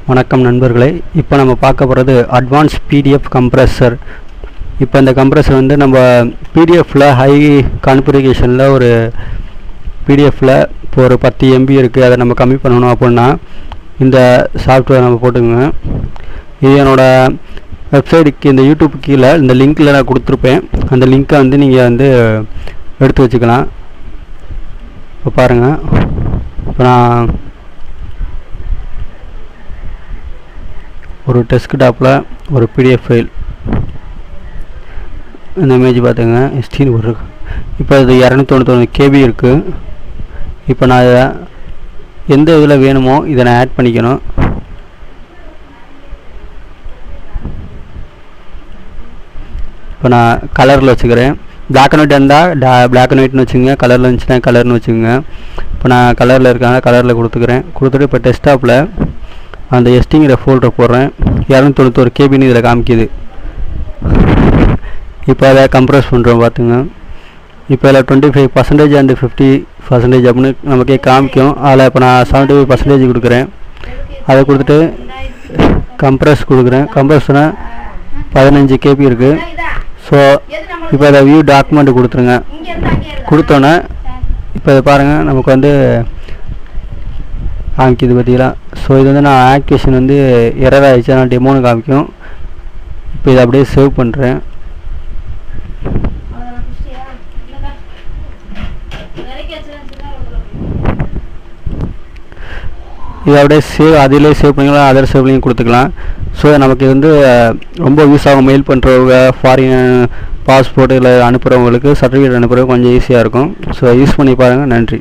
வணக்கம் நண்பர்களே, இப்போ நம்ம பார்க்க போகிறது அட்வான்ஸ் பிடிஎஃப் கம்ப்ரஸர். இப்போ இந்த கம்ப்ரஸர் வந்து நம்ம பிடிஎஃப்பில் ஹை கான்ஃபிகரேஷனில் ஒரு பிடிஎஃப்பில் இப்போ ஒரு 10 MB இருக்குது, அதை நம்ம கம்மி பண்ணணும் அப்படின்னா இந்த சாஃப்ட்வேர் நம்ம போட்டுக்கோங்க. இது என்னோடய வெப்சைட்டுக்கு இந்த யூடியூப் கீழே இந்த லிங்க்கில் நான் கொடுத்துருப்பேன். அந்த லிங்க்கை வந்து நீங்கள் வந்து எடுத்து வச்சுக்கலாம். இப்போ பாருங்கள், இப்போ நான் ஒரு டெஸ்க்டாப்பில் ஒரு பிடிஎஃப் ஃபைல் இந்த இமேஜ் பார்த்துங்க, எஸ்டின்னு ஒரு இப்போ இது 299 KB இருக்குது. இப்போ நான் இதை எந்த இதில் வேணுமோ இதை நான் ஆட் பண்ணிக்கணும். இப்போ நான் கலரில் வச்சுக்கிறேன். பிளாக் அண்ட் ஒயிட் இருந்தால் பிளாக் அண்ட் ஒயிட்னு வச்சுக்கோங்க, கலரில் இருந்துச்சுன்னா கலர்னு வச்சுக்கோங்க. இப்போ நான் கலரில் இருக்காங்க, கலரில் கொடுத்துட்டு இப்போ டெஸ்க்டாப்பில் அந்த எஸ்டிங்கிற ஃபோல்டர் போடுறேன். 291 KBன்னு இதில் காமிக்குது. இப்போ அதை கம்ப்ரஸ் பண்ணுறோம் பார்த்துங்க. இப்போ இதில் 25% அண்ட் 50% அப்படின்னு நமக்கே காமிக்கும். அதில் இப்போ நான் 75% கொடுக்குறேன். அதை கொடுத்துட்டு கம்ப்ரஸ் கொடுக்குறேன். கம்ப்ரஸ்னால் 15 KB இருக்குது. ஸோ இப்போ அதை வியூ டாக்குமெண்ட் கொடுத்துருங்க. கொடுத்தோன்னே இப்போ இதை பாருங்கள், நமக்கு வந்து காமிக்குது பார்த்தீங்களா. ஸோ இது வந்து நான் ஆக்டிவேஷன் வந்து எரர் ஆகிடுச்சு, நான் டெமோன்னு காமிக்கும். இப்போ இதை அப்படியே சேவ் பண்ணுறேன். இதை அப்படியே அதிலே சேவ் பண்ணிக்கலாம், அதர் சேவ்லையும் கொடுத்துக்கலாம். ஸோ நமக்கு இது வந்து ரொம்ப யூஸ் ஆகும். மெயில் பண்ணுறவங்க, ஃபாரின் பாஸ்போர்ட் இல்லை அனுப்புகிறவங்களுக்கு, சர்டிஃபிகேட் அனுப்புகிறவங்க கொஞ்சம் ஈஸியாக இருக்கும். ஸோ யூஸ் பண்ணி பாருங்கள். நன்றி.